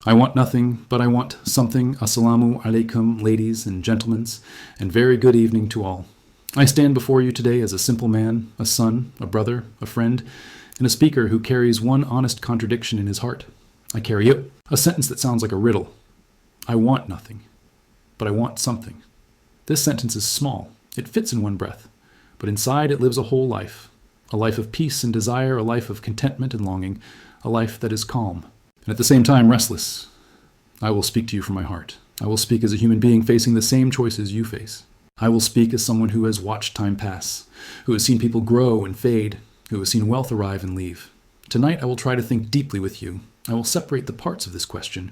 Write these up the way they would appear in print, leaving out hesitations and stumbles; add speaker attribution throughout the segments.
Speaker 1: I want nothing, but I want something. Assalamu alaikum, ladies and gentlemen, and very good evening to all. I stand before you today as a simple man, a son, a brother, a friend, and a speaker who carries one honest contradiction in his heart. I carry it, a sentence that sounds like a riddle. I want nothing, but I want something. This sentence is small. It fits in one breath, but inside it lives a whole life. A life of peace and desire, a life of contentment and longing, a life that is calm, and at the same time restless. I will speak to you from my heart. I will speak as a human being facing the same choices you face. I will speak as someone who has watched time pass, who has seen people grow and fade, who has seen wealth arrive and leave. Tonight I will try to think deeply with you. I will separate the parts of this question.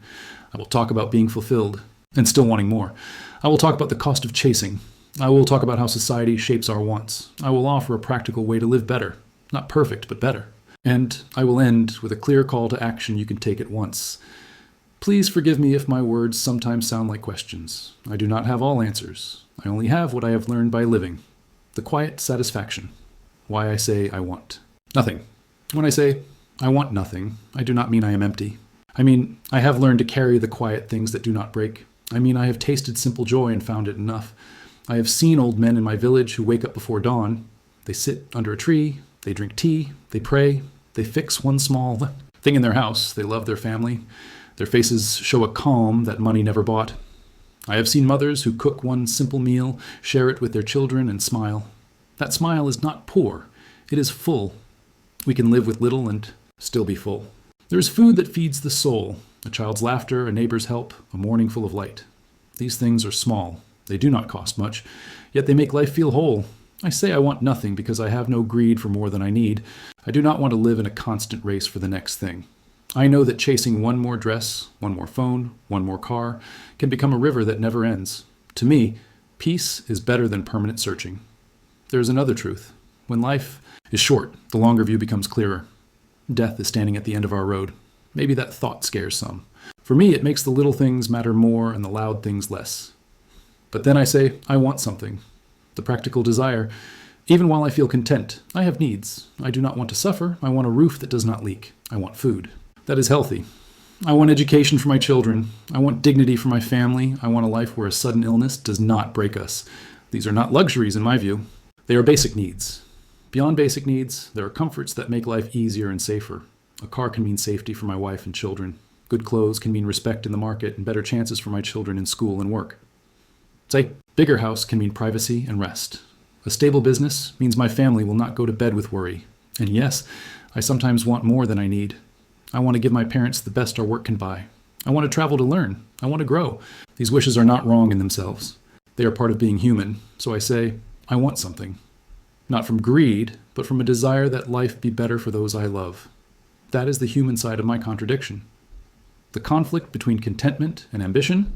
Speaker 1: I will talk about being fulfilled and still wanting more. I will talk about the cost of chasing. I will talk about how society shapes our wants. I will offer a practical way to live better. Not perfect, but better. And I will end with a clear call to action you can take at once. Please forgive me if my words sometimes sound like questions. I do not have all answers. I only have what I have learned by living. The quiet satisfaction. Why I say I want nothing. When I say I want nothing, I do not mean I am empty. I mean, I have learned to carry the quiet things that do not break. I mean, I have tasted simple joy and found it enough. I have seen old men in my village who wake up before dawn. They sit under a tree, they drink tea, they pray, they fix one small thing in their house, they love their family. Their faces show a calm that money never bought. I have seen mothers who cook one simple meal, share it with their children, and smile. That smile is not poor, it is full. We can live with little and still be full. There is food that feeds the soul, a child's laughter, a neighbor's help, a morning full of light. These things are small. They do not cost much, yet they make life feel whole. I say I want nothing because I have no greed for more than I need. I do not want to live in a constant race for the next thing. I know that chasing one more dress, one more phone, one more car can become a river that never ends. To me, peace is better than permanent searching. There is another truth. When life is short, the longer view becomes clearer. Death is standing at the end of our road. Maybe that thought scares some. For me, it makes the little things matter more and the loud things less. But then I say, I want something. The practical desire. Even while I feel content, I have needs. I do not want to suffer. I want a roof that does not leak. I want food that is healthy. I want education for my children. I want dignity for my family. I want a life where a sudden illness does not break us. These are not luxuries in my view. They are basic needs. Beyond basic needs, there are comforts that make life easier and safer. A car can mean safety for my wife and children. Good clothes can mean respect in the market and better chances for my children in school and work. Say, bigger house can mean privacy and rest. A stable business means my family will not go to bed with worry. And yes, I sometimes want more than I need. I want to give my parents the best our work can buy. I want to travel to learn. I want to grow. These wishes are not wrong in themselves. They are part of being human. So I say, I want something. Not from greed, but from a desire that life be better for those I love. That is the human side of my contradiction. The conflict between contentment and ambition.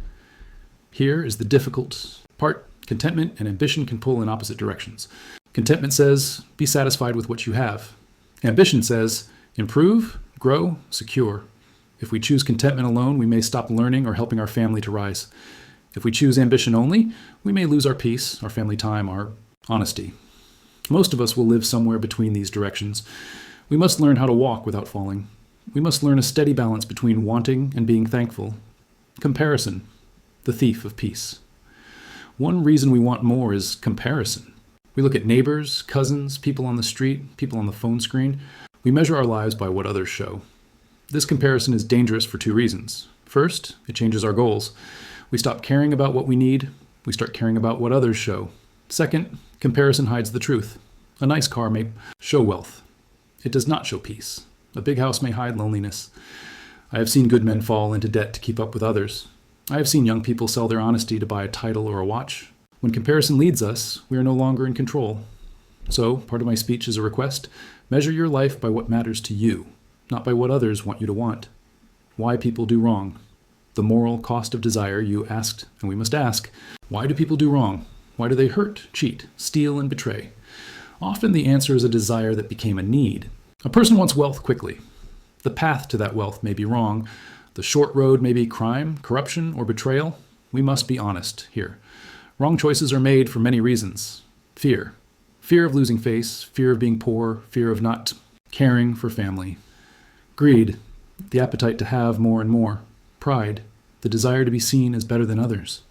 Speaker 1: Here is the difficult part. Contentment and ambition can pull in opposite directions. Contentment says, be satisfied with what you have. Ambition says, improve, grow, secure. If we choose contentment alone, we may stop learning or helping our family to rise. If we choose ambition only, we may lose our peace, our family time, our honesty. Most of us will live somewhere between these directions. We must learn how to walk without falling. We must learn a steady balance between wanting and being thankful. Comparison, the thief of peace. One reason we want more is comparison. We look at neighbors, cousins, people on the street, people on the phone screen. We measure our lives by what others show. This comparison is dangerous for two reasons. First, it changes our goals. We stop caring about what we need. We start caring about what others show. Second, comparison hides the truth. A nice car may show wealth. It does not show peace. A big house may hide loneliness. I have seen good men fall into debt to keep up with others. I have seen young people sell their honesty to buy a title or a watch. When comparison leads us, we are no longer in control. So, part of my speech is a request. Measure your life by what matters to you, not by what others want you to want. Why people do wrong. The moral cost of desire you asked, and we must ask, why do people do wrong? Why do they hurt, cheat, steal, and betray? Often the answer is a desire that became a need. A person wants wealth quickly. The path to that wealth may be wrong. The short road may be crime, corruption, or betrayal. We must be honest here. Wrong choices are made for many reasons. Fear. Fear of losing face, fear of being poor, fear of not caring for family. Greed. The appetite to have more and more. Pride, the desire to be seen as better than others.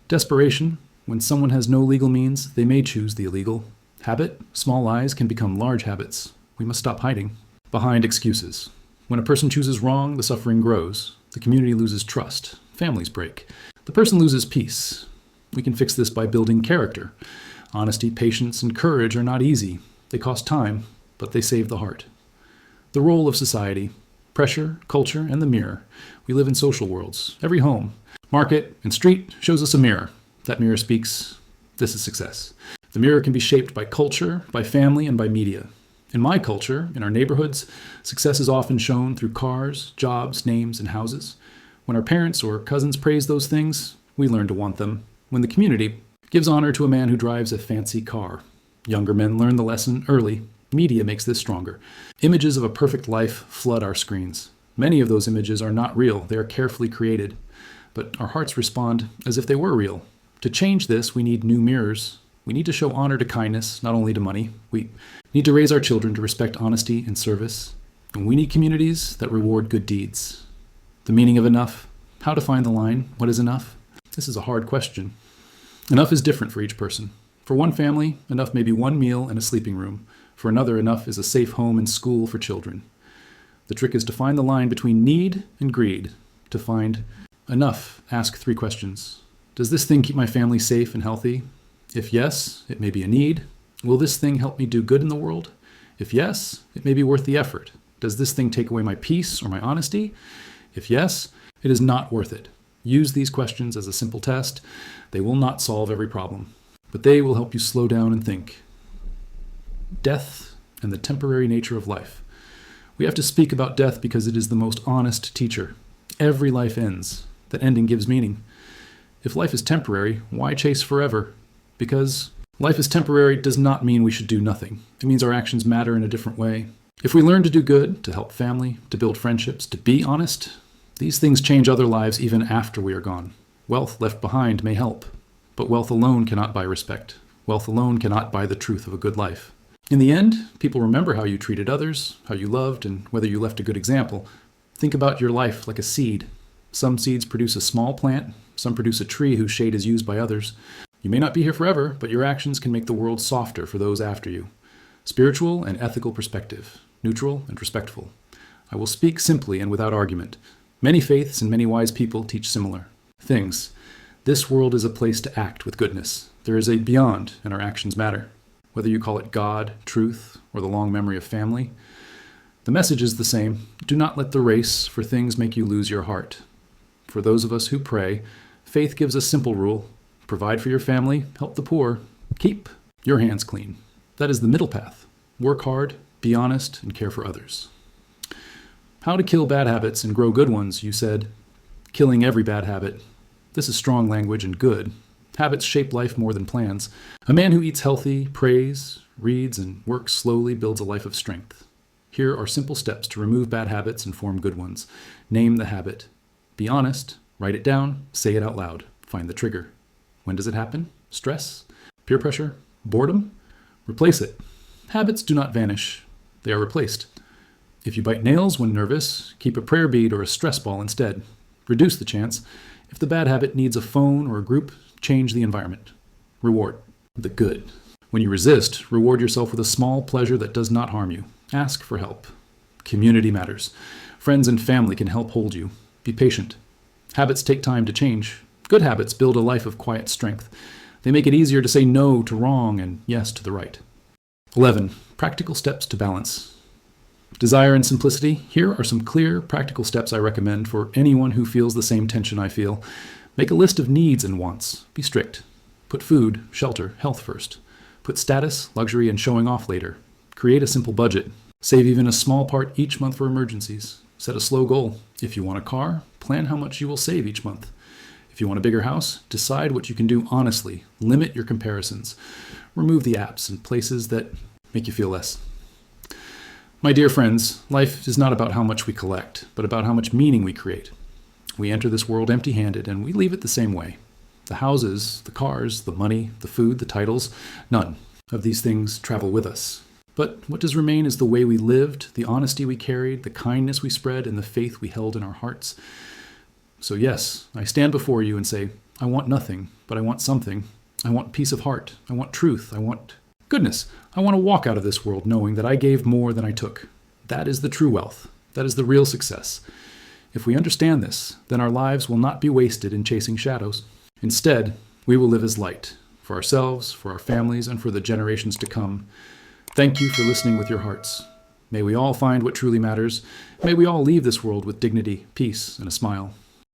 Speaker 1: Desperation, when someone has no legal means, they may choose the illegal. Habit, small lies can become large habits. We must stop hiding behind excuses. When a person chooses wrong, the suffering grows. The community loses trust. Families break. The person loses peace. We can fix this by building character. Honesty, patience, and courage are not easy. They cost time, but they save the heart. The role of society, pressure, culture, and the mirror. We live in social worlds. Every home, market, and street shows us a mirror. That mirror speaks, this is success. The mirror can be shaped by culture, by family, and by media. In my culture, in our neighborhoods, success is often shown through cars, jobs, names, and houses. When our parents or cousins praise those things, we learn to want them. When the community gives honor to a man who drives a fancy car, younger men learn the lesson early. Media makes this stronger. Images of a perfect life flood our screens. Many of those images are not real. They are carefully created. But our hearts respond as if they were real. To change this, we need new mirrors. We need to show honor to kindness, not only to money. We need to raise our children to respect honesty and service. And we need communities that reward good deeds. The meaning of enough. How to find the line. What is enough? This is a hard question. Enough is different for each person. For one family, enough may be one meal and a sleeping room. For another, enough is a safe home and school for children. The trick is to find the line between need and greed. To find enough, ask 3 questions. Does this thing keep my family safe and healthy? If yes, it may be a need. Will this thing help me do good in the world? If yes, it may be worth the effort. Does this thing take away my peace or my honesty? If yes, it is not worth it. Use these questions as a simple test. They will not solve every problem, but they will help you slow down and think. Death and the temporary nature of life. We have to speak about death because it is the most honest teacher. Every life ends. That ending gives meaning. If life is temporary, why chase forever? Because life is temporary does not mean we should do nothing. It means our actions matter in a different way. If we learn to do good, to help family, to build friendships, to be honest, these things change other lives even after we are gone. Wealth left behind may help, but wealth alone cannot buy respect. Wealth alone cannot buy the truth of a good life. In the end, people remember how you treated others, how you loved, and whether you left a good example. Think about your life like a seed. Some seeds produce a small plant, some produce a tree whose shade is used by others. You may not be here forever, but your actions can make the world softer for those after you. Spiritual and ethical perspective, neutral and respectful. I will speak simply and without argument. Many faiths and many wise people teach similar things. This world is a place to act with goodness. There is a beyond, and our actions matter. Whether you call it God, truth, or the long memory of family, the message is the same. Do not let the race for things make you lose your heart. For those of us who pray, faith gives a simple rule. Provide for your family, help the poor, keep your hands clean. That is the middle path. Work hard, be honest, and care for others. How to kill bad habits and grow good ones, you said. Killing every bad habit. This is strong language and good. Habits shape life more than plans. A man who eats healthy, prays, reads, and works slowly builds a life of strength. Here are simple steps to remove bad habits and form good ones. Name the habit. Be honest. Write it down. Say it out loud. Find the trigger. When does it happen? Stress? Peer pressure? Boredom? Replace it. Habits do not vanish. They are replaced. If you bite nails when nervous, keep a prayer bead or a stress ball instead. Reduce the chance. If the bad habit needs a phone or a group, change the environment. Reward the good. When you resist, reward yourself with a small pleasure that does not harm you. Ask for help. Community matters. Friends and family can help hold you. Be patient. Habits take time to change. Good habits build a life of quiet strength. They make it easier to say no to wrong and yes to the right. 11. Practical steps to balance. Desire and simplicity. Here are some clear, practical steps I recommend for anyone who feels the same tension I feel. Make a list of needs and wants. Be strict. Put food, shelter, health first. Put status, luxury, and showing off later. Create a simple budget. Save even a small part each month for emergencies. Set a slow goal. If you want a car, plan how much you will save each month. If you want a bigger house, decide what you can do honestly. Limit your comparisons. Remove the apps and places that make you feel less. My dear friends, life is not about how much we collect, but about how much meaning we create. We enter this world empty-handed, and we leave it the same way. The houses, the cars, the money, the food, the titles, none of these things travel with us. But what does remain is the way we lived, the honesty we carried, the kindness we spread, and the faith we held in our hearts. So yes, I stand before you and say, I want nothing, but I want something. I want peace of heart. I want truth. I want goodness. I want to walk out of this world knowing that I gave more than I took. That is the true wealth. That is the real success. If we understand this, then our lives will not be wasted in chasing shadows. Instead, we will live as light, for ourselves, for our families, and for the generations to come. Thank you for listening with your hearts. May we all find what truly matters. May we all leave this world with dignity, peace, and a smile.